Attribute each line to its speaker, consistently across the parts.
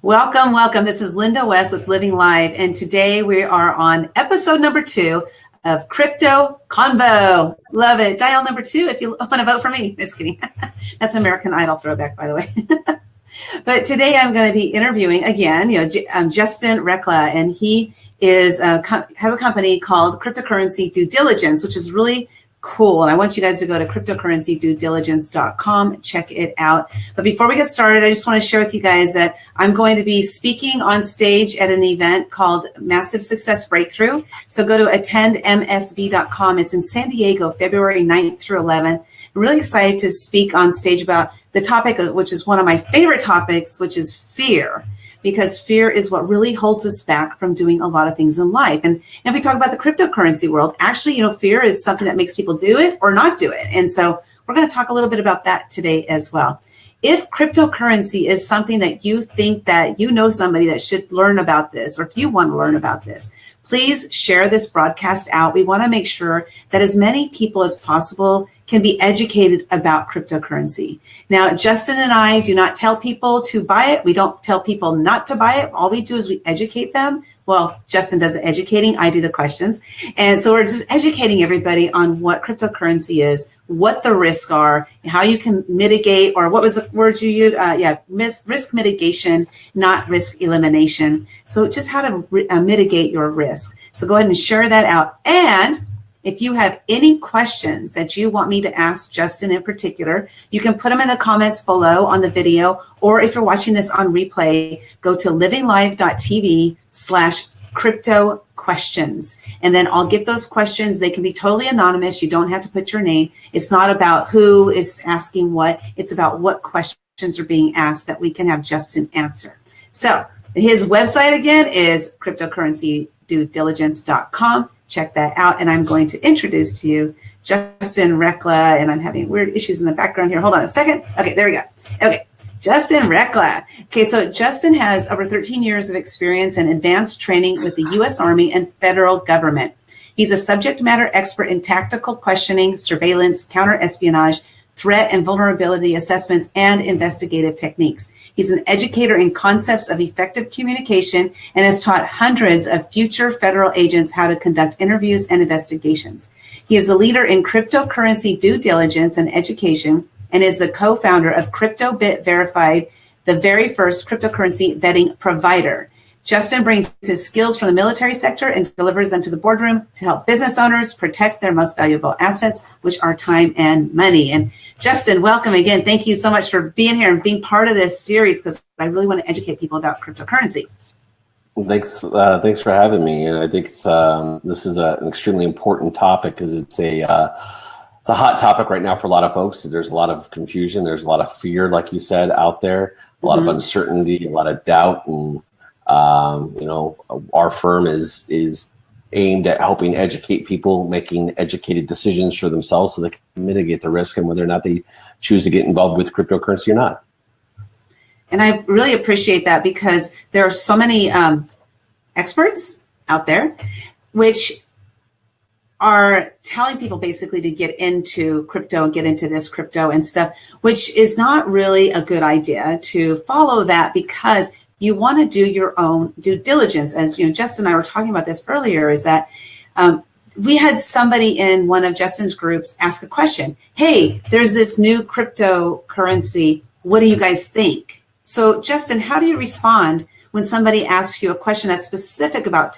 Speaker 1: Welcome, welcome. This is Linda West with Living Live, and today we are on episode number 2 of Crypto Convo. Love it. Dial number 2 if you want to vote for me. Just kidding. That's American Idol throwback, by the way. But today I'm going to be interviewing again, Justin Rekla, and he is has a company called Cryptocurrency Due Diligence, which is really cool. And I want you guys to go to cryptocurrencyduediligence.com, check it out. But before we get started, I just want to share with you guys that I'm going to be speaking on stage at an event called Massive Success Breakthrough. So go to attendmsb.com. It's in San Diego, February 9th through 11th. I'm really excited to speak on stage about the topic, which is one of my favorite topics, which is fear. Because fear is what really holds us back from doing a lot of things in life. And if we talk about the cryptocurrency world, actually, fear is something that makes people do it or not do it. And so we're going to talk a little bit about that today as well. If cryptocurrency is something that you think that somebody that should learn about this, or if you want to learn about this, please share this broadcast out. We want to make sure that as many people as possible can be educated about cryptocurrency. Now, Justin and I do not tell people to buy it. We don't tell people not to buy it. All we do is we educate them. Well, Justin does the educating, I do the questions. And so we're just educating everybody on what cryptocurrency is, what the risks are, how you can mitigate, or what was the word you used? Risk mitigation, not risk elimination. So just how to mitigate your risk. So go ahead and share that out. And if you have any questions that you want me to ask Justin in particular, you can put them in the comments below on the video, or if you're watching this on replay, go to livinglive.tv/crypto questions. And then I'll get those questions. They can be totally anonymous. You don't have to put your name. It's not about who is asking what. It's about what questions are being asked that we can have Justin answer. So his website again is cryptocurrencyduediligence.com. Check that out. And I'm going to introduce to you Justin Rekla, and I'm having weird issues in the background here. Hold on a second. Okay, there we go. Okay, Justin Rekla. Okay, so Justin has over 13 years of experience in advanced training with the U.S. Army and federal government. He's a subject matter expert in tactical questioning, surveillance, counter-espionage, threat and vulnerability assessments, and investigative techniques. He's an educator in concepts of effective communication and has taught hundreds of future federal agents how to conduct interviews and investigations. He is the leader in cryptocurrency due diligence and education and is the co-founder of CryptoBit Verified, the very first cryptocurrency vetting provider. Justin brings his skills from the military sector and delivers them to the boardroom to help business owners protect their most valuable assets, which are time and money. And Justin, welcome again. Thank you so much for being here and being part of this series, because I really want to educate people about cryptocurrency.
Speaker 2: Well, thanks for having me. And I think it's this is an extremely important topic, because it's a hot topic right now for a lot of folks. There's a lot of confusion. There's a lot of fear, like you said, out there, a lot of uncertainty, a lot of doubt, and our firm is aimed at helping educate people, making educated decisions for themselves so they can mitigate the risk and whether or not they choose to get involved with cryptocurrency or not.
Speaker 1: And I really appreciate that, because there are so many experts out there which are telling people basically to get into crypto and get into this crypto and stuff, which is not really a good idea to follow that, because you want to do your own due diligence. As Justin and I were talking about this earlier, is that we had somebody in one of Justin's groups ask a question. Hey, there's this new cryptocurrency. What do you guys think? So Justin, how do you respond when somebody asks you a question that's specific about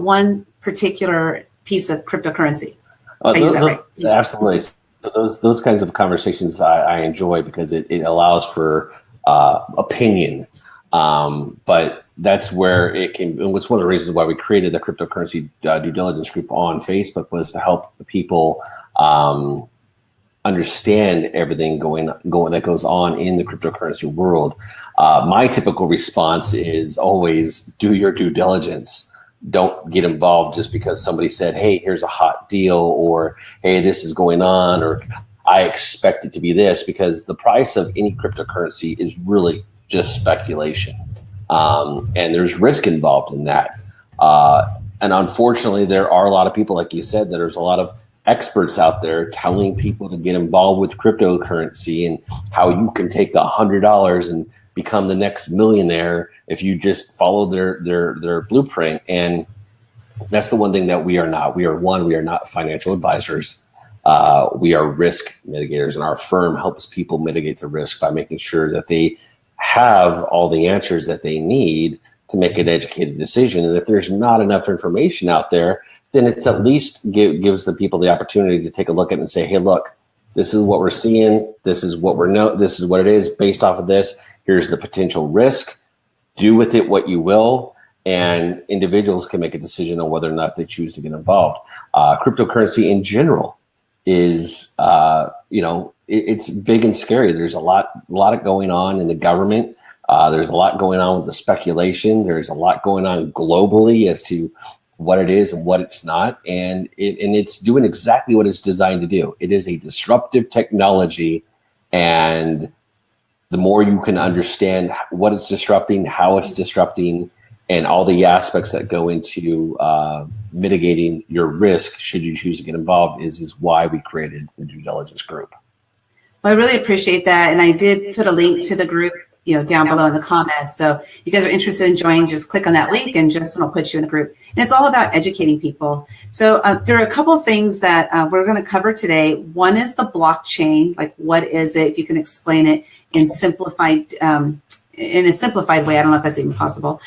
Speaker 1: one particular piece of cryptocurrency?
Speaker 2: Absolutely. Those kinds of conversations I enjoy, because it allows for opinion. But that's where it can, and it's one of the reasons why we created the cryptocurrency due diligence group on Facebook, was to help the people understand everything going that goes on in the cryptocurrency world. My typical response is always do your due diligence. Don't get involved just because somebody said, hey, here's a hot deal, or hey, this is going on, or I expect it to be this, because the price of any cryptocurrency is really just speculation. And there's risk involved in that. And unfortunately, there are a lot of people, like you said, that there's a lot of experts out there telling people to get involved with cryptocurrency and how you can take $100 and become the next millionaire if you just follow their blueprint. And that's the one thing that we are not. We are not financial advisors. We are risk mitigators, and our firm helps people mitigate the risk by making sure that they have all the answers that they need to make an educated decision. And if there's not enough information out there, then it's at least gives the people the opportunity to take a look at it and say, hey, look, this is what we're seeing. This is what this is what it is based off of this. Here's the potential risk. Do with it what you will. And individuals can make a decision on whether or not they choose to get involved. Cryptocurrency in general is, it's big and scary. There's a lot going on in the government. There's a lot going on with the speculation. There's a lot going on globally as to what it is and what it's not. And it's doing exactly what it's designed to do. It is a disruptive technology. And the more you can understand what it's disrupting, how it's disrupting, and all the aspects that go into mitigating your risk should you choose to get involved is why we created the due diligence group.
Speaker 1: Well, I really appreciate that. And I did put a link to the group, down below in the comments. So if you guys are interested in joining, just click on that link and Justin will put you in the group. And it's all about educating people. So there are a couple of things that we're going to cover today. One is the blockchain. Like, what is it? If you can explain it in a simplified way. I don't know if that's even possible.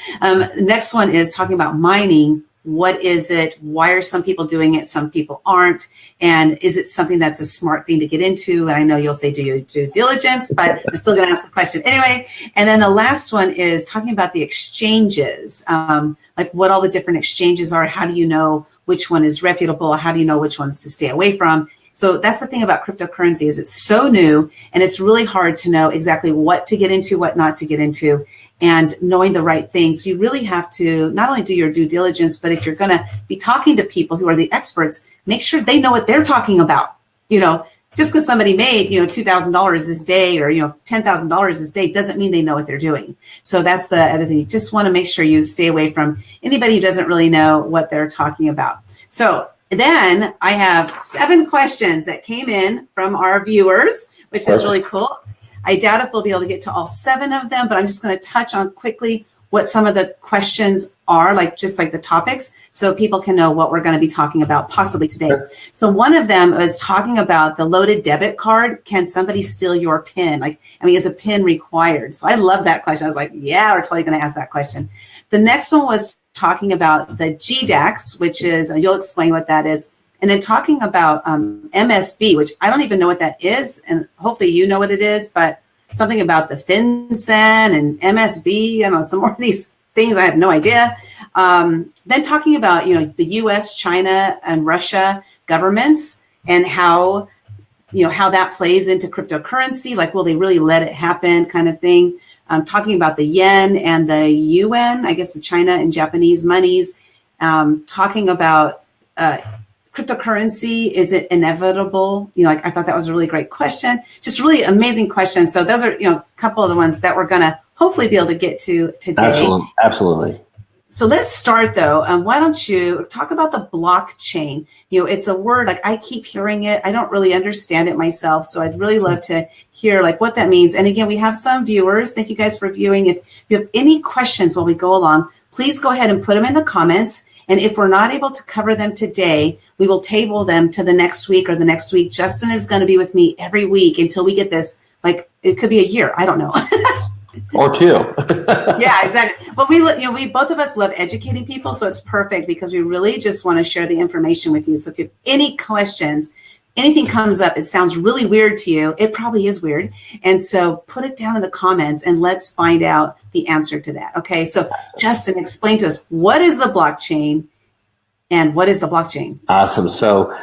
Speaker 1: Next one is talking about mining. What is it? Why are some people doing it? Some people aren't. And is it something that's a smart thing to get into? And I know you'll say do your due diligence, but I'm still going to ask the question anyway. And then the last one is talking about the exchanges, like what all the different exchanges are. How do you know which one is reputable? How do you know which ones to stay away from? So that's the thing about cryptocurrency is it's so new and it's really hard to know exactly what to get into, what not to get into, and knowing the right things. You really have to not only do your due diligence, but if you're going to be talking to people who are the experts, make sure they know what they're talking about. Just because somebody made, $2,000 this day or, $10,000 this day doesn't mean they know what they're doing. So that's the other thing. You just want to make sure you stay away from anybody who doesn't really know what they're talking about. So then I have 7 questions that came in from our viewers, which is really cool. I doubt if we'll be able to get to all 7 of them, but I'm just going to touch on quickly what some of the questions are, just like the topics, so people can know what we're going to be talking about possibly today. So one of them was talking about the loaded debit card. Can somebody steal your PIN? Is a PIN required? So I love that question. I was like, yeah, we're totally going to ask that question. The next one was talking about the GDAX, which is, you'll explain what that is. And then talking about MSB, which I don't even know what that is. And hopefully you know what it is, but something about the FinCEN and MSB, some more of these things. I have no idea. Then talking about, the US, China, and Russia governments and how that plays into cryptocurrency. Like, will they really let it happen kind of thing? Talking about the yen and the yuan, I guess the China and Japanese monies. Talking about cryptocurrency, is it inevitable? I thought that was a really great question. Just really amazing questions. So those are, a couple of the ones that we're going to hopefully be able to get to today.
Speaker 2: Absolutely.
Speaker 1: So let's start though. Why don't you talk about the blockchain? It's a word, I keep hearing it. I don't really understand it myself. So I'd really love to hear what that means. And again, we have some viewers. Thank you guys for viewing. If you have any questions while we go along, please go ahead and put them in the comments. And if we're not able to cover them today, we will table them to the next week or the next week. Justin is going to be with me every week until we get this. It could be a year. I don't know.
Speaker 2: Or 2.
Speaker 1: Yeah, exactly. But we both of us love educating people. So it's perfect because we really just want to share the information with you. So if you have any questions, anything comes up, it sounds really weird to you. It probably is weird. And so put it down in the comments and let's find out the answer to that. Okay. So Justin, explain to us, what is the blockchain and what is the blockchain?
Speaker 2: Awesome. So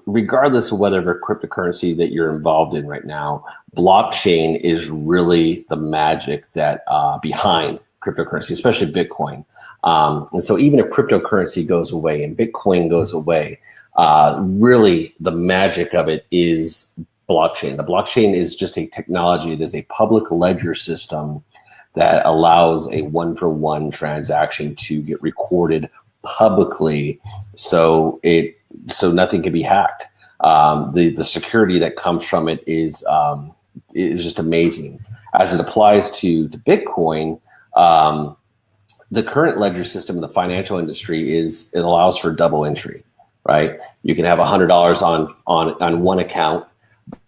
Speaker 2: regardless of whatever cryptocurrency that you're involved in right now, blockchain is really the magic that behind cryptocurrency, especially Bitcoin. And so even if cryptocurrency goes away and Bitcoin goes away, really the magic of it is blockchain. The blockchain is just a technology. It is a public ledger system that allows a one-for-one transaction to get recorded publicly. So it so nothing can be hacked. The security that comes from it is just amazing. As it applies to Bitcoin, the current ledger system in the financial industry it allows for double entry, right? You can have $100 on one account,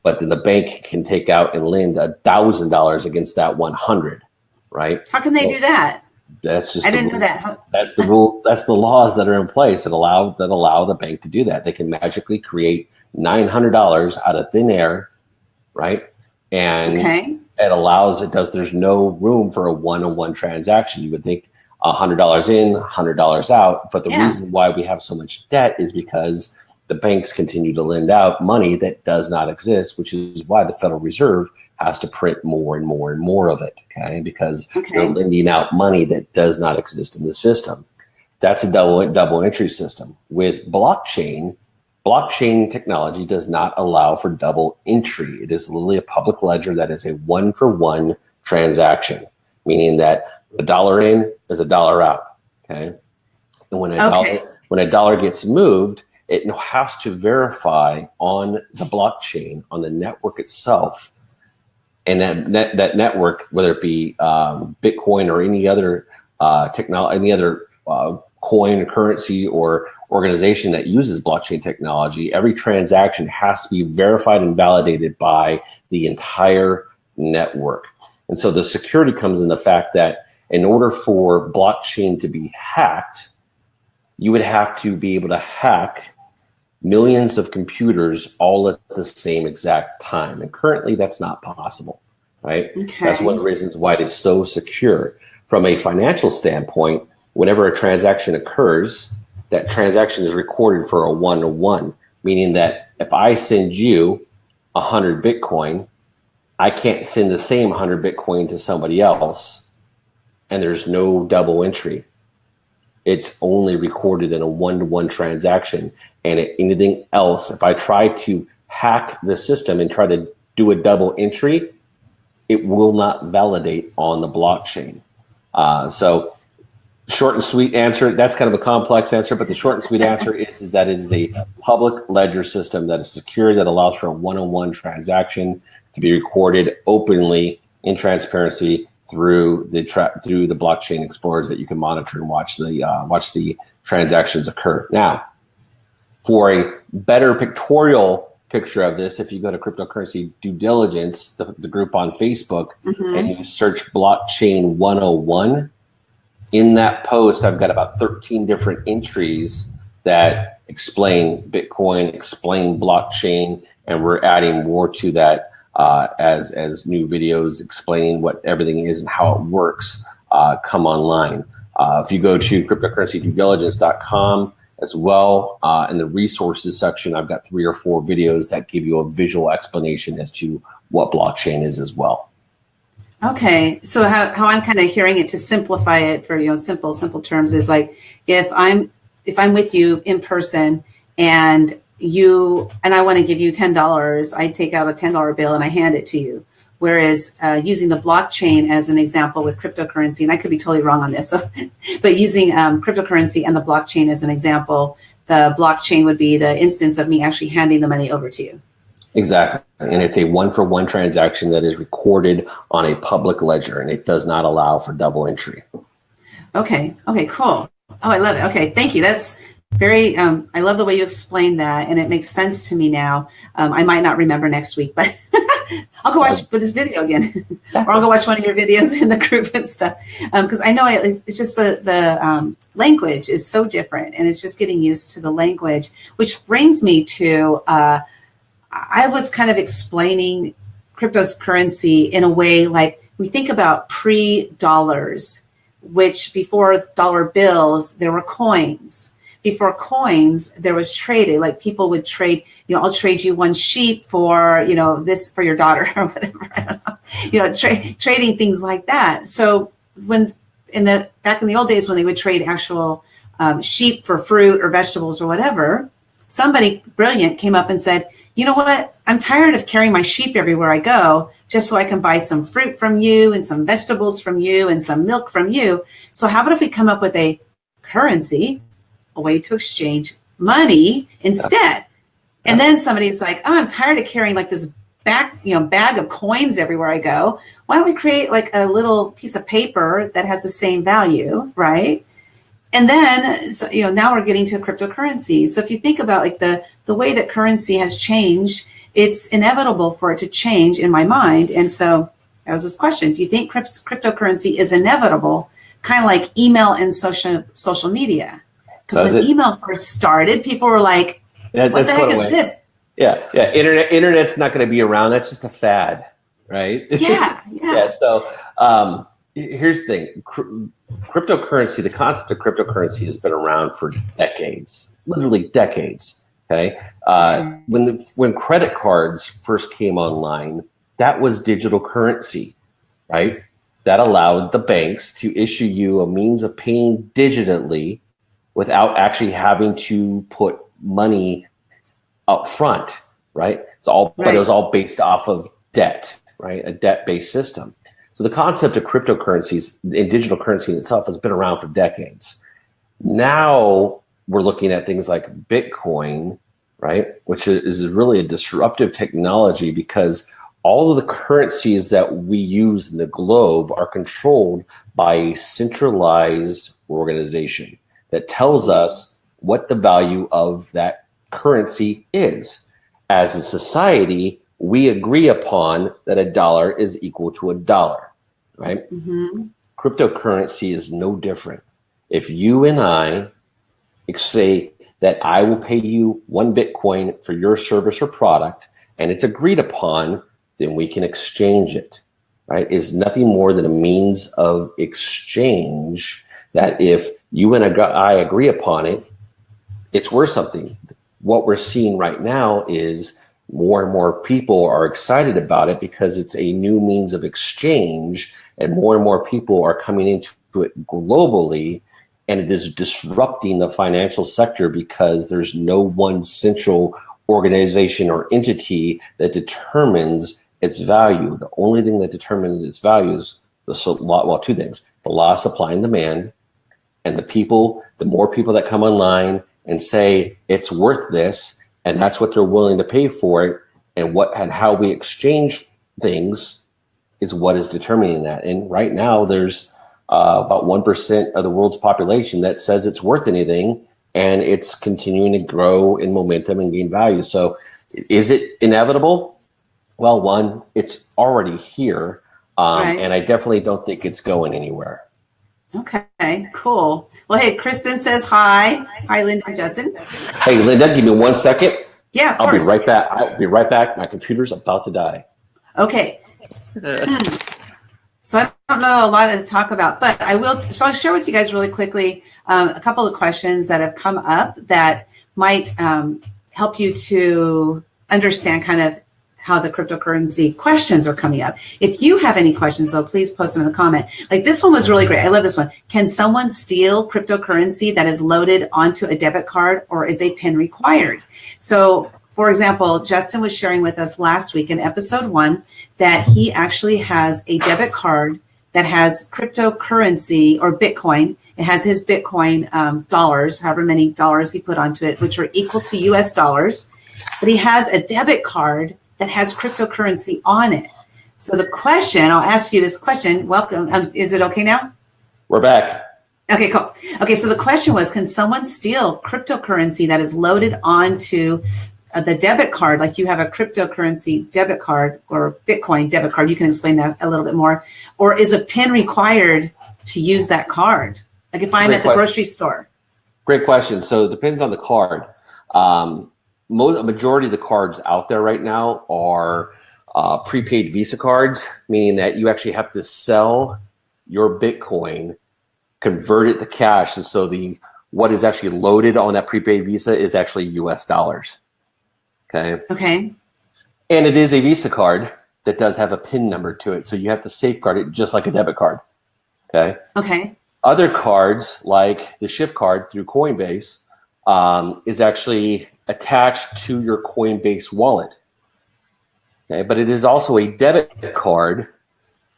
Speaker 2: but then the bank can take out and lend $1,000 against that 100, right?
Speaker 1: How can they do that?
Speaker 2: That's just
Speaker 1: I didn't know that.
Speaker 2: That's the rules. That's the laws that are in place that allow the bank to do that. They can magically create $900 out of thin air, right? And there's no room for a one-on-one transaction. You would think $100 in, $100 out, but the reason why we have so much debt is because the banks continue to lend out money that does not exist, which is why the Federal Reserve has to print more and more and more of it, okay? Because they're lending out money that does not exist in the system. That's a double entry system. With blockchain technology does not allow for double entry. It is literally a public ledger that is a one-for-one transaction, meaning that $1 in is $1 out, okay? And when a dollar gets moved, it has to verify on the blockchain, on the network itself, and that network, whether it be Bitcoin or any other coin or currency or organization that uses blockchain technology, every transaction has to be verified and validated by the entire network. And so the security comes in the fact that in order for blockchain to be hacked, you would have to be able to hack millions of computers all at the same exact time. And currently that's not possible, right? Okay. That's one of the reasons why it is so secure. From a financial standpoint, whenever a transaction occurs, that transaction is recorded for a one-to-one, meaning that if I send you 100 Bitcoin, I can't send the same 100 Bitcoin to somebody else, and there's no double entry. It's only recorded in a one-to-one transaction. And anything else, if I try to hack the system and try to do a double entry, it will not validate on the blockchain. So short and sweet answer, that's kind of a complex answer, but the short and sweet answer is that it is a public ledger system that is secure, that allows for a one-on-one transaction to be recorded openly in transparency through the blockchain explorers that you can monitor and watch the transactions occur. Now, for a better pictorial picture of this, if you go to Cryptocurrency Due Diligence, the group on Facebook, and you search Blockchain 101, in that post, I've got about 13 different entries that explain Bitcoin, explain blockchain, and we're adding more to that as new videos explaining what everything is and how it works come online. If you go to cryptocurrencyduediligence.com as well, in the resources section, I've got 3 or 4 videos that give you a visual explanation as to what blockchain is as well.
Speaker 1: Okay, so how I'm kind of hearing it, to simplify it for simple terms, is like if I'm with you in person and I want to give you $10, I take out a $10 bill and I hand it to you. Whereas using the blockchain as an example with cryptocurrency, and I could be totally wrong on this, but using cryptocurrency and the blockchain as an example, the blockchain would be the instance of me actually handing the money over to you.
Speaker 2: Exactly. And it's a one-for-one transaction that is recorded on a public ledger, and it does not allow for double entry.
Speaker 1: Okay, cool. Oh, I love it. Okay, thank you. That's very, I love the way you explained that, and it makes sense to me now. I might not remember next week, but I'll go watch this video again, or I'll go watch one of your videos in the group and stuff. Because I know it's just the language is so different, and it's just getting used to the language, which brings me to, I was kind of explaining cryptocurrency in a way like we think about pre-dollars, which before dollar bills, there were coins. Before coins, there was trading. Like people would trade, I'll trade you one sheep for, this for your daughter or whatever. I don't know. Trading things like that. So back in the old days when they would trade actual sheep for fruit or vegetables or whatever, somebody brilliant came up and said, you know what? I'm tired of carrying my sheep everywhere I go just so I can buy some fruit from you and some vegetables from you and some milk from you. So how about if we come up with a currency, a way to exchange money instead. And then somebody's like, oh, I'm tired of carrying like this bag of coins everywhere I go. Why don't we create like a little piece of paper that has the same value, right? And then, so, now we're getting to cryptocurrency. So if you think about like the way that currency has changed, it's inevitable for it to change in my mind. And so that was this question. Do you think cryptocurrency is inevitable? Kind of like email and social media. Because when email first started, people were like, what the heck is this?
Speaker 2: Yeah. Internet's not going to be around. That's just a fad, right?
Speaker 1: Yeah.
Speaker 2: So here's the thing. Cryptocurrency, the concept of cryptocurrency has been around for decades, literally decades. Okay. When credit cards first came online, that was digital currency, right? That allowed the banks to issue you a means of paying digitally without actually having to put money up front, right? But it was all based off of debt, right? A debt-based system. So the concept of cryptocurrencies and digital currency in itself has been around for decades. Now we're looking at things like Bitcoin, right? Which is really a disruptive technology because all of the currencies that we use in the globe are controlled by a centralized organization that tells us what the value of that currency is. As a society, we agree upon that $1 is equal to $1, right? Mm-hmm. Cryptocurrency is no different. If you and I say that I will pay you 1 Bitcoin for your service or product, and it's agreed upon, then we can exchange it, right? It's nothing more than a means of exchange that if you and I agree upon it, it's worth something. What we're seeing right now is more and more people are excited about it because it's a new means of exchange, and more people are coming into it globally, and it is disrupting the financial sector because there's no one central organization or entity that determines its value. The only thing that determines its value is two things: the law of supply and demand, and the more people that come online and say it's worth this, and that's what they're willing to pay for it, and how we exchange things is what is determining that. And right now, there's about 1% of the world's population that says it's worth anything, and it's continuing to grow in momentum and gain value. So, is it inevitable? Well, one, it's already here, and I definitely don't think it's going anywhere.
Speaker 1: Okay, cool. Well, hey, Kristen says hi. Hi, Linda and Justin.
Speaker 2: Hey, Linda, give me 1 second.
Speaker 1: Yeah, of
Speaker 2: course.
Speaker 1: I'll
Speaker 2: be right back. My computer's about to die.
Speaker 1: Okay. So I don't know a lot to talk about, but I will. So I'll share with you guys really quickly a couple of questions that have come up that might help you to understand kind of how the cryptocurrency questions are coming up. If you have any questions, though, please post them in the comment. Like this one was really great. I love this one. Can someone steal cryptocurrency that is loaded onto a debit card, or is a PIN required? So, for example, Justin was sharing with us last week in episode 1 that he actually has a debit card that has cryptocurrency or Bitcoin. It has his Bitcoin dollars, however many dollars he put onto it, which are equal to US dollars. But he has a debit card that has cryptocurrency on it. So the question, I'll ask you this question. Welcome. Is it okay now?
Speaker 2: We're back.
Speaker 1: Okay, cool. Okay, so the question was, can someone steal cryptocurrency that is loaded onto the debit card? Like you have a cryptocurrency debit card or Bitcoin debit card. You can explain that a little bit more. Or is a PIN required to use that card? Like if I'm at the grocery store.
Speaker 2: Great question. So it depends on the card. A majority of the cards out there right now are prepaid Visa cards, meaning that you actually have to sell your Bitcoin, convert it to cash, and so what is actually loaded on that prepaid Visa is actually US dollars. Okay. And it is a Visa card that does have a PIN number to it, so you have to safeguard it just like a debit card. Okay. Other cards, like the Shift card through Coinbase, is actually attached to your Coinbase wallet. Okay, but it is also a debit card,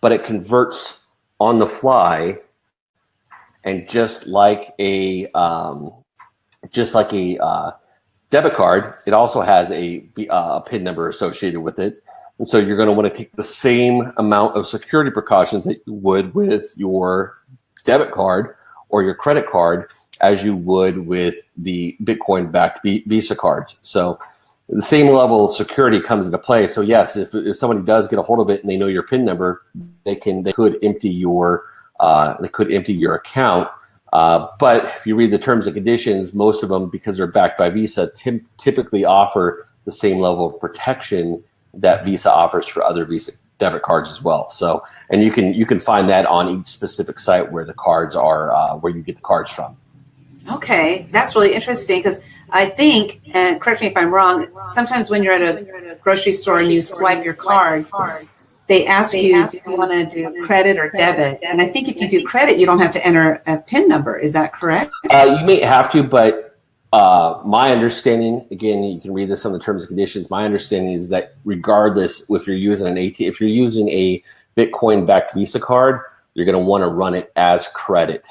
Speaker 2: but it converts on the fly, and just like a just like a debit card, it also has a PIN number associated with it. And so you're going to want to take the same amount of security precautions that you would with your debit card or your credit card as you would with the Bitcoin-backed Visa cards. So the same level of security comes into play. So yes, if somebody does get a hold of it and they know your PIN number, they could empty your account. But if you read the terms and conditions, most of them, because they're backed by Visa, typically offer the same level of protection that Visa offers for other Visa debit cards as well. So, and you can find that on each specific site where the cards are, where you get the cards from.
Speaker 1: Okay, that's really interesting, because I think, and correct me if I'm wrong, sometimes when you're at a grocery store and you swipe your card, they ask you if you want to do credit or debit. And I think if you do credit, you don't have to enter a PIN number. Is that correct?
Speaker 2: You may have to, but my understanding, again, you can read this on the terms and conditions. My understanding is that regardless if you're using if you're using a Bitcoin-backed Visa card, you're going to want to run it as credit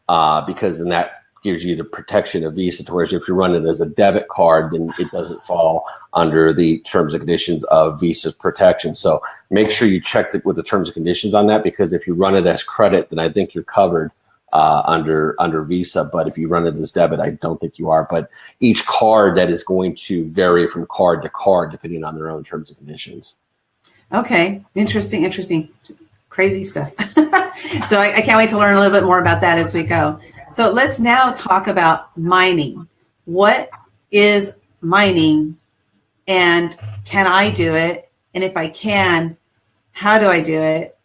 Speaker 2: because then that gives you the protection of Visa. Whereas if you run it as a debit card, then it doesn't fall under the terms and conditions of Visa's protection. So make sure you check with the terms and conditions on that, because if you run it as credit, then I think you're covered under Visa. But if you run it as debit, I don't think you are. But each card, that is going to vary from card to card depending on their own terms and conditions.
Speaker 1: Okay, interesting, crazy stuff. So I can't wait to learn a little bit more about that as we go. So let's now talk about mining. What is mining, and can I do it? And if I can, how do I do it?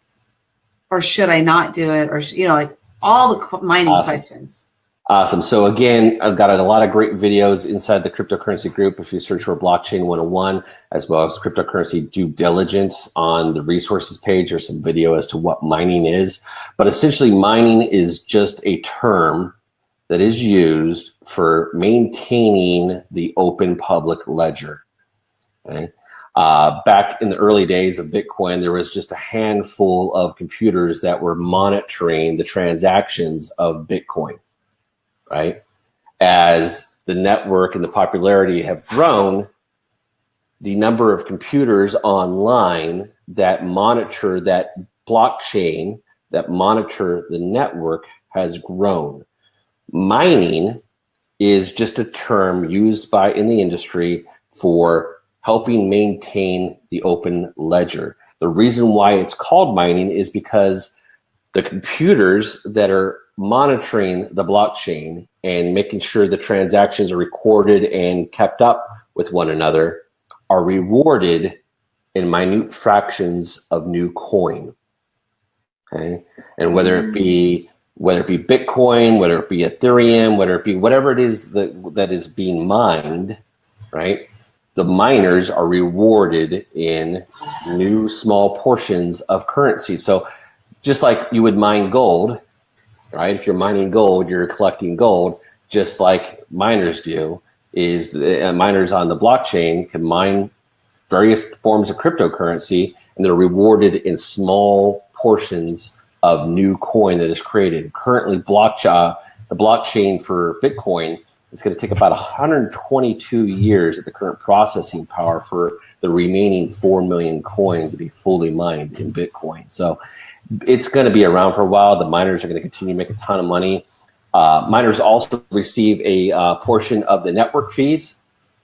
Speaker 1: Or should I not do it? Or, like all the mining questions.
Speaker 2: Awesome. So again, I've got a lot of great videos inside the cryptocurrency group. If you search for Blockchain 101, as well as cryptocurrency due diligence on the resources page, there's some video as to what mining is. But essentially, mining is just a term that is used for maintaining the open public ledger. Okay? Back in the early days of Bitcoin, there was just a handful of computers that were monitoring the transactions of Bitcoin. Right? As the network and the popularity have grown, the number of computers online that monitor that blockchain, that monitor the network, has grown. Mining is just a term used in the industry for helping maintain the open ledger. The reason why it's called mining is because the computers that are monitoring the blockchain and making sure the transactions are recorded and kept up with one another are rewarded in minute fractions of new coin. Okay, and whether it be Bitcoin, whether it be Ethereum, whether it be whatever it is that is being mined, right? The miners are rewarded in new small portions of currency. So just like you would mine gold, right? If you're mining gold, you're collecting gold, just like miners do. Is the miners on the blockchain can mine various forms of cryptocurrency, and they're rewarded in small portions of new coin that is created. Currently, the blockchain for Bitcoin is going to take about 122 years at the current processing power for the remaining 4 million coin to be fully mined in Bitcoin. So it's going to be around for a while. The miners are going to continue to make a ton of money. Miners also receive a portion of the network fees.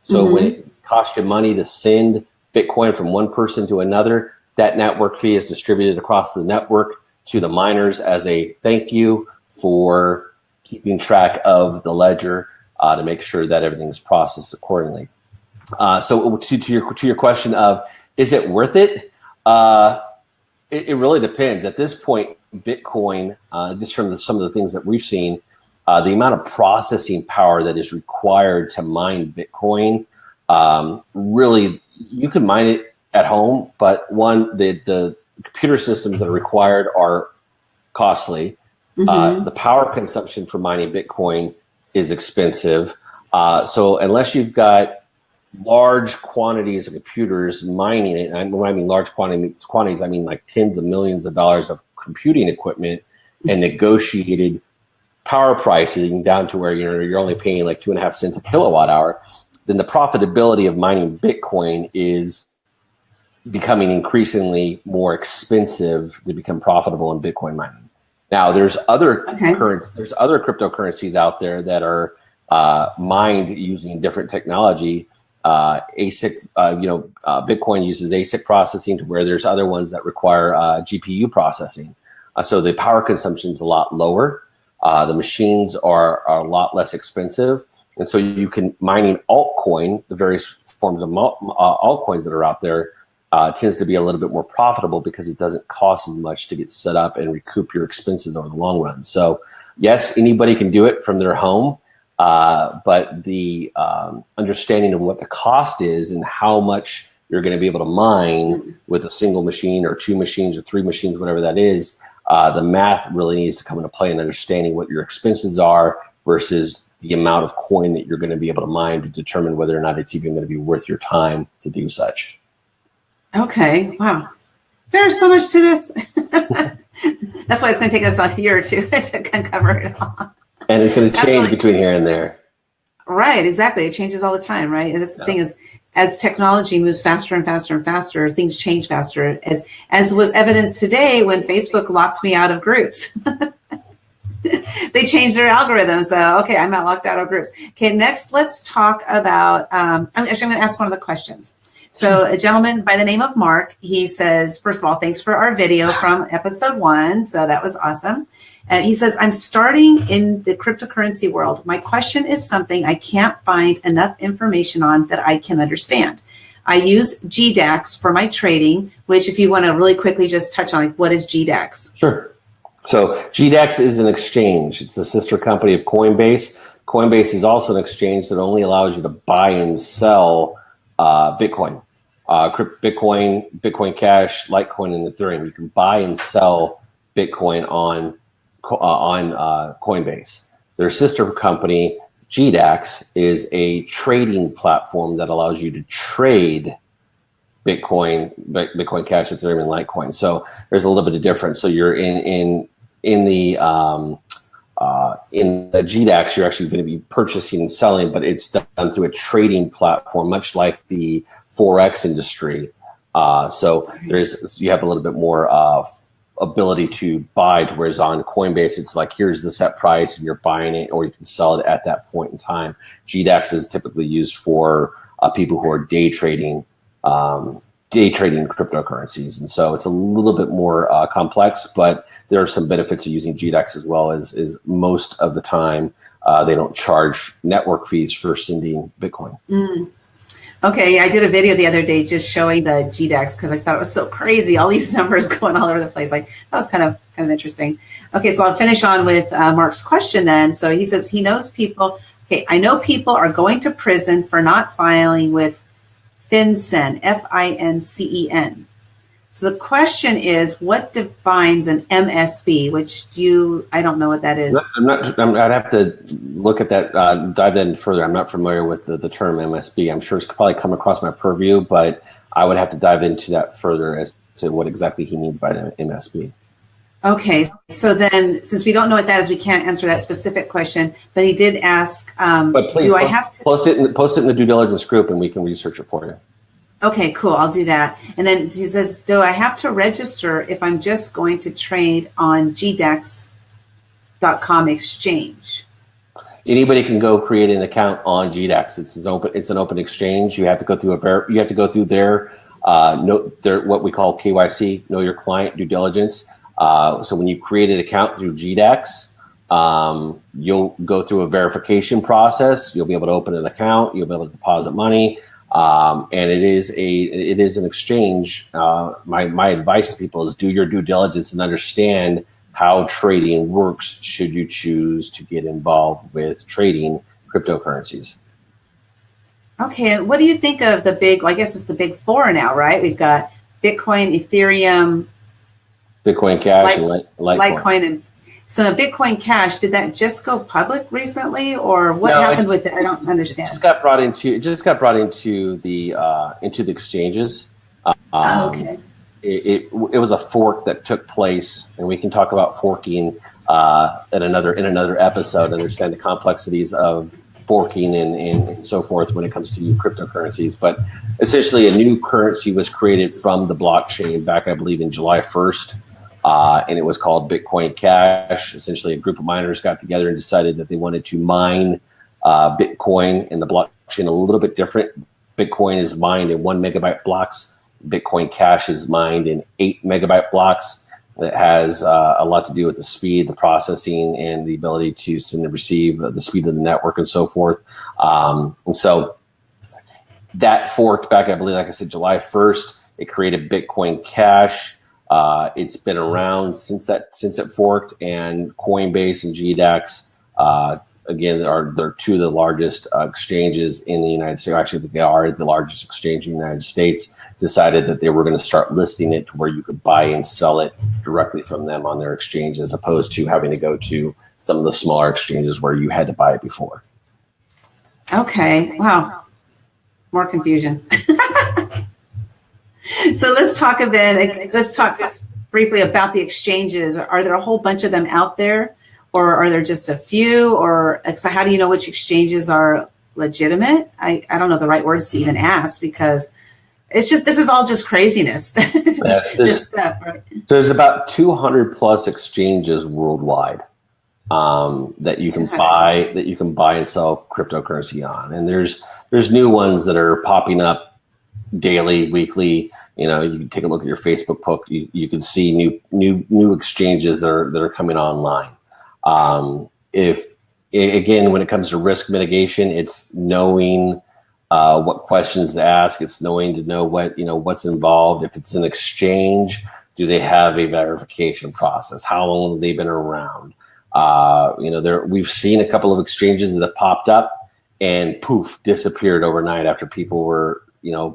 Speaker 2: So when it costs you money to send Bitcoin from one person to another, that network fee is distributed across the network to the miners as a thank you for keeping track of the ledger to make sure that everything's processed accordingly. So to your question of, is it worth it? It really depends. At this point, Bitcoin, just from some of the things that we've seen, the amount of processing power that is required to mine Bitcoin, really, you can mine it at home, but the computer systems that are required are costly. The power consumption for mining Bitcoin is expensive. So unless you've got large quantities of computers mining it, and when I mean large quantities, I mean like tens of millions of dollars of computing equipment and negotiated power pricing down to where you're only paying like 2.5 cents a kilowatt hour, then the profitability of mining Bitcoin is becoming increasingly more expensive to become profitable in Bitcoin mining. Now, there's other cryptocurrencies out there that are mined using different technology. ASIC, Bitcoin uses ASIC processing, to where there's other ones that require GPU processing. So the power consumption is a lot lower. The machines are a lot less expensive. And so you can, mining altcoin, the various forms of altcoins that are out there, tends to be a little bit more profitable because it doesn't cost as much to get set up and recoup your expenses over the long run. So yes, anybody can do it from their home, but the understanding of what the cost is and how much you're going to be able to mine with a single machine or 2 machines or 3 machines, whatever that is, the math really needs to come into play in understanding what your expenses are versus the amount of coin that you're going to be able to mine to determine whether or not it's even going to be worth your time to do such.
Speaker 1: Okay. Wow. There's so much to this. That's why it's going to take us a year or two to cover it all.
Speaker 2: And it's going to change between here and there.
Speaker 1: Right. Exactly. It changes all the time. Right. And the thing is, as technology moves faster and faster and faster, things change faster, as was evidenced today when Facebook locked me out of groups. They changed their algorithm. So, okay, I'm not locked out of groups. Okay, next, let's talk about, I'm going to ask one of the questions. So a gentleman by the name of Mark, he says, first of all, thanks for our video from episode 1. So that was awesome. He says, I'm starting in the cryptocurrency world. My question is something I can't find enough information on that I can understand. I use GDAX for my trading, which if you want to really quickly just touch on, like, what is GDAX?
Speaker 2: Sure. So GDAX is an exchange. It's a sister company of Coinbase. Coinbase is also an exchange that only allows you to buy and sell Bitcoin, Bitcoin Cash, Litecoin, and Ethereum. You can buy and sell Bitcoin on Coinbase. Their sister company, GDAX, is a trading platform that allows you to trade Bitcoin Cash, Ethereum, and Litecoin. So there's a little bit of difference. So you're in the GDAX, you're actually going to be purchasing and selling, but it's done through a trading platform, much like the Forex industry. So you have a little bit more ability to buy, whereas on Coinbase, it's like, here's the set price and you're buying it, or you can sell it at that point in time. GDAX is typically used for people who are day trading cryptocurrencies. And so it's a little bit more complex, but there are some benefits of using GDAX as well. As most of the time, they don't charge network fees for sending Bitcoin.
Speaker 1: Okay, I did a video the other day just showing the GDAX because I thought it was so crazy. All these numbers going all over the place. Like, that was kind of interesting. Okay, so I'll finish on with Mark's question then. So he says he knows people. Okay, I know people are going to prison for not filing with FinCEN, FINCEN. So the question is, what defines an MSB? Which I don't know what that is.
Speaker 2: I'd have to look at that, dive in further. I'm not familiar with the term MSB. I'm sure it's probably come across my purview, but I would have to dive into that further as to what exactly he means by an MSB.
Speaker 1: Okay, so then, since we don't know what that is, we can't answer that specific question. But he did ask,
Speaker 2: but please, I have to post it in the due diligence group, and we can research it for you.
Speaker 1: Okay, cool. I'll do that. And then he says, do I have to register if I'm just going to trade on GDAX.com exchange?
Speaker 2: Anybody can go create an account on GDAX. It's an open exchange. You have to go through their what we call KYC, know your client due diligence. So when you create an account through GDAX, you'll go through a verification process. You'll be able to open an account. You'll be able to deposit money. And it is an exchange. My advice to people is do your due diligence and understand how trading works should you choose to get involved with trading cryptocurrencies.
Speaker 1: Okay, and what do you think of the I guess it's the big four now, right? We've got Bitcoin, Ethereum,
Speaker 2: Bitcoin Cash, and Litecoin.
Speaker 1: And so Bitcoin Cash, did that just go public recently, or what happened with it? I don't understand.
Speaker 2: It just got brought into the exchanges.
Speaker 1: Okay.
Speaker 2: It was a fork that took place, and we can talk about forking in another episode, understand the complexities of forking and so forth when it comes to cryptocurrencies. But essentially, a new currency was created from the blockchain back, I believe, in July 1st. And it was called Bitcoin Cash. Essentially, a group of miners got together and decided that they wanted to mine Bitcoin, and the blockchain a little bit different. Bitcoin is mined in 1 megabyte blocks. Bitcoin Cash is mined in 8 megabyte blocks. It has a lot to do with the speed, the processing, and the ability to send and receive, the speed of the network, and so forth. And so that forked back, I believe, like I said, July 1st. It created Bitcoin Cash. It's been around since it forked, and Coinbase and GDAX, again, they're two of the largest exchanges in the United States. Actually, they are the largest exchange in the United States. Decided that they were going to start listing it to where you could buy and sell it directly from them on their exchange, as opposed to having to go to some of the smaller exchanges where you had to buy it before.
Speaker 1: Okay. Wow. More confusion. So let's talk just briefly about the exchanges. Are there a whole bunch of them out there, or are there just a few? Or so how do you know which exchanges are legitimate? I don't know the right words to even ask, because this is all just craziness. This stuff, right?
Speaker 2: There's about 200 plus exchanges worldwide that you can buy and sell cryptocurrency on, and there's new ones that are popping up daily, weekly. You know, you can take a look at your Facebook post. You can see new exchanges that are coming online. Again, when it comes to risk mitigation, it's knowing what questions to ask. It's knowing to know what's involved. If it's an exchange, do they have a verification process? How long have they been around? We've seen a couple of exchanges that have popped up and poof, disappeared overnight after people were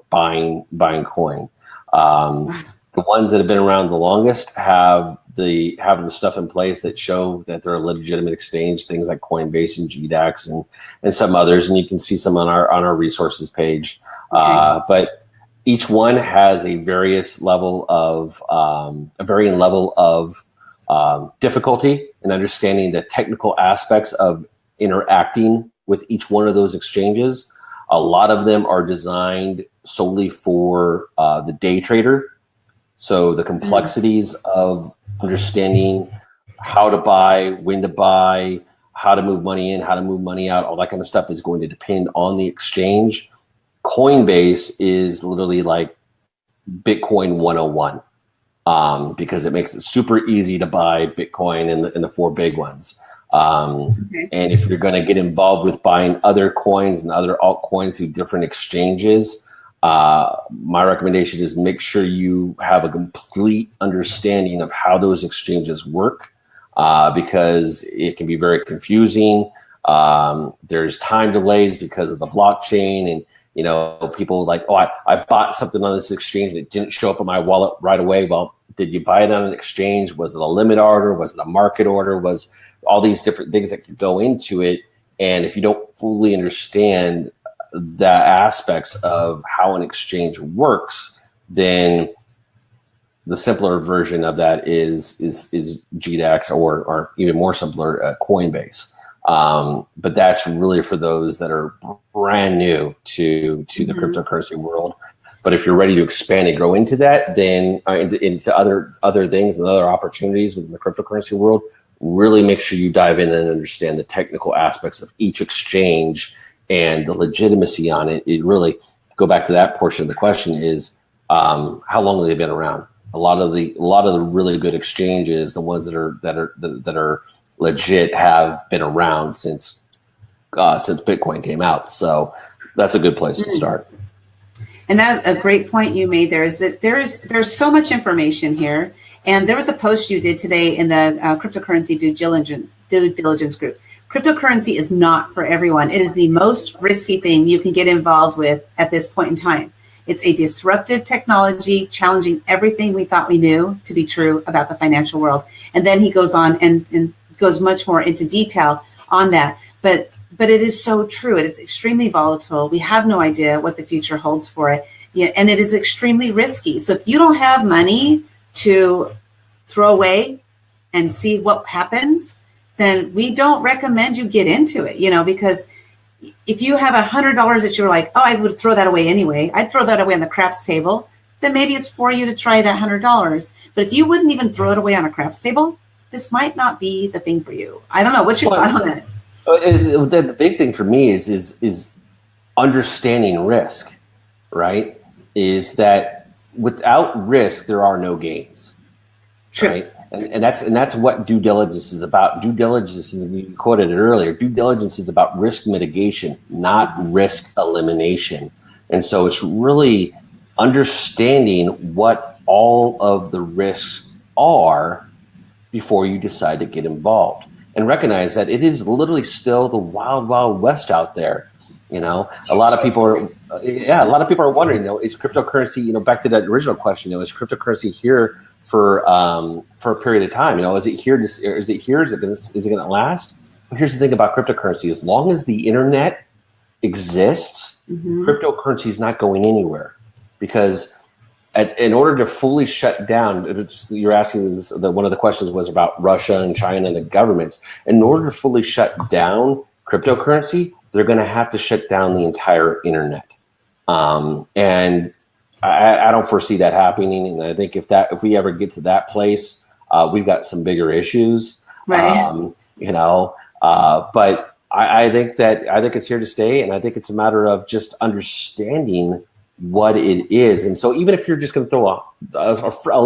Speaker 2: buying coin. The ones that have been around the longest have the stuff in place that show that they're a legitimate exchange, things like Coinbase and GDAX and some others, and you can see some on our resources page. Okay. But each one has a varying level of difficulty in understanding the technical aspects of interacting with each one of those exchanges. A lot of them are designed solely for the day trader. So the complexities of understanding how to buy, when to buy, how to move money in, how to move money out, all that kind of stuff is going to depend on the exchange. Coinbase is literally like Bitcoin 101 because it makes it super easy to buy Bitcoin in the four big ones. And if you're going to get involved with buying other coins and other altcoins through different exchanges, my recommendation is make sure you have a complete understanding of how those exchanges work, because it can be very confusing. There's time delays because of the blockchain, and people like, oh, I bought something on this exchange and it didn't show up in my wallet right away. Well, did you buy it on an exchange? Was it a limit order? Was it a market order? Was all these different things that could go into it? And if you don't fully understand the aspects of how an exchange works, then the simpler version of that is GDAX or even more simpler, Coinbase. But that's really for those that are brand new to the cryptocurrency world. But if you're ready to expand and grow into that, then into other things and other opportunities within the cryptocurrency world, really make sure you dive in and understand the technical aspects of each exchange and the legitimacy on it. It really, go back to that portion of the question, is how long have they been around? A lot of the really good exchanges, the ones that are legit, have been around since Bitcoin came out. So that's a good place to start.
Speaker 1: And that's a great point you made there, is that there's so much information here. And there was a post you did today in the cryptocurrency due diligence group. Cryptocurrency is not for everyone. It is the most risky thing you can get involved with at this point in time. It's a disruptive technology challenging everything we thought we knew to be true about the financial world. And then he goes on and goes much more into detail on that. But it is so true. It is extremely volatile. We have no idea what the future holds for it. Yeah, and it is extremely risky. So if you don't have money to throw away and see what happens, then we don't recommend you get into it, because if you have $100 that you're like, oh, I would throw that away anyway, I'd throw that away on the craps table, then maybe it's for you to try that $100. But if you wouldn't even throw it away on a craps table, this might not be the thing for you. I don't know. What's your thought on that?
Speaker 2: The big thing for me is understanding risk, right? Is that without risk, there are no gains.
Speaker 1: True.
Speaker 2: Right? And that's what due diligence is about. Due diligence, as we quoted it earlier, due diligence is about risk mitigation, not risk elimination. And so it's really understanding what all of the risks are before you decide to get involved, and recognize that it is literally still the wild, wild west out there. A lot of people are wondering, is cryptocurrency, back to that original question, is cryptocurrency here for a period of time? Is it here? Is it going to last? But here's the thing about cryptocurrency: as long as the internet exists, cryptocurrency is not going anywhere, because in order to fully shut down, you're asking one of the questions was about Russia and China and the governments. In order to fully shut down cryptocurrency, they're going to have to shut down the entire internet. And I don't foresee that happening. And I think if we ever get to that place, we've got some bigger issues.
Speaker 1: Right.
Speaker 2: But I think it's here to stay, and I think it's a matter of just understanding what it is. And so even if you're just going to throw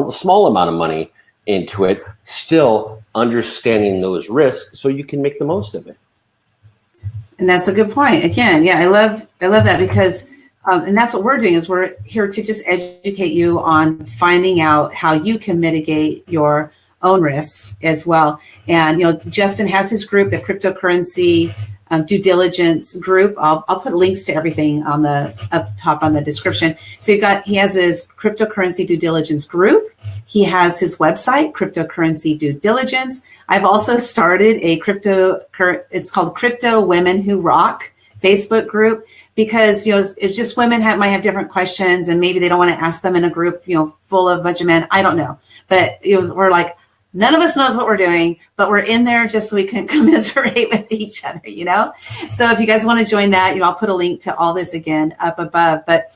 Speaker 2: a small amount of money into it, still understanding those risks so you can make the most of it.
Speaker 1: And that's a good point. Again, yeah, I love that, because and that's what we're doing, is we're here to just educate you on finding out how you can mitigate your own risks as well. And Justin has his group, the cryptocurrency due diligence group. I'll put links to everything on the up top on the description. So he has his cryptocurrency due diligence group. He has his website, Cryptocurrency Due Diligence. I've also started it's called Crypto Women Who Rock Facebook group, because it's just women might have different questions, and maybe they don't want to ask them in a group full of a bunch of men. I don't know, but we're like, none of us knows what we're doing, but we're in there just so we can commiserate with each other, So if you guys want to join that, I'll put a link to all this again up above. But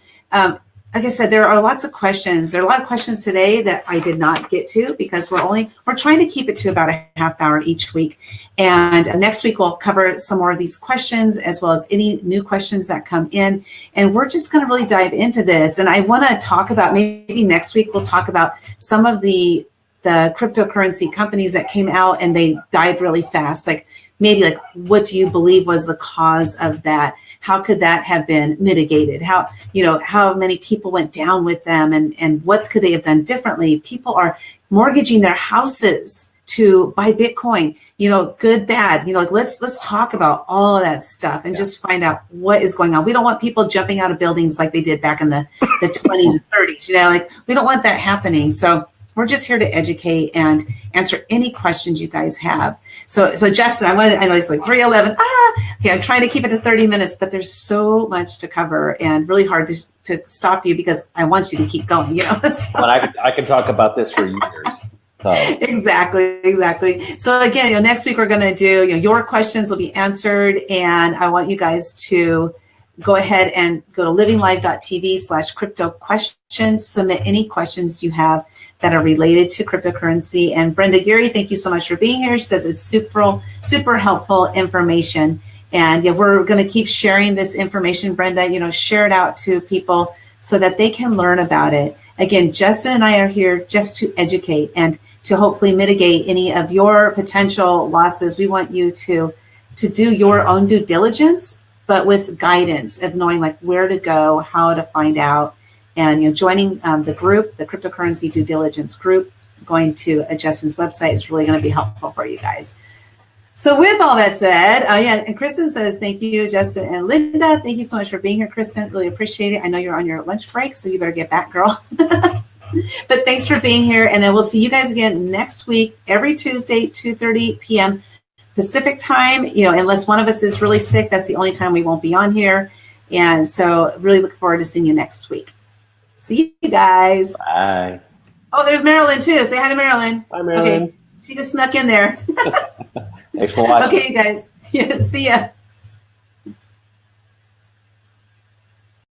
Speaker 1: like I said, there are lots of questions. There are a lot of questions today that I did not get to, because we're trying to keep it to about a half hour each week. And next week we'll cover some more of these questions, as well as any new questions that come in. And we're just going to really dive into this. And I want to talk about, maybe next week we'll talk about some of the cryptocurrency companies that came out and they died really fast. Maybe what do you believe was the cause of that? How could that have been mitigated? How many people went down with them, and what could they have done differently? People are mortgaging their houses to buy Bitcoin, good, bad, let's talk about all of that stuff and just find out what is going on. We don't want people jumping out of buildings like they did back in the 20s and 30s, we don't want that happening. So we're just here to educate and answer any questions you guys have. So Justin, I know it's 3:11. Okay, I'm trying to keep it to 30 minutes, but there's so much to cover and really hard to stop you, because I want you to keep going, So.
Speaker 2: But I can talk about this for years. So.
Speaker 1: Exactly. So again, next week we're going to do, your questions will be answered, and I want you guys to go ahead and go to livinglive.tv/crypto questions. Submit any questions you have that are related to cryptocurrency. And Brenda Geary, thank you so much for being here. She says it's super helpful information. And we're going to keep sharing this information, Brenda, share it out to people so that they can learn about it. Again, Justin and I are here just to educate and to hopefully mitigate any of your potential losses. We want you to do your own due diligence, but with guidance of knowing where to go, how to find out, and joining the group, the cryptocurrency due diligence group, going to Justin's website is really going to be helpful for you guys. So with all that said, and Kristen says, thank you, Justin and Linda. Thank you so much for being here, Kristen. Really appreciate it. I know you're on your lunch break, so you better get back, girl. But thanks for being here. And then we'll see you guys again next week, every Tuesday, 2:30 p.m. Pacific time. Unless one of us is really sick, that's the only time we won't be on here. And so really look forward to seeing you next week. See you guys.
Speaker 2: Bye.
Speaker 1: Oh, there's Marilyn too. Say hi to Marilyn.
Speaker 2: Hi, Marilyn.
Speaker 1: Okay. She just snuck in there.
Speaker 2: Thanks for watching.
Speaker 1: Okay, you guys. Yeah, see ya.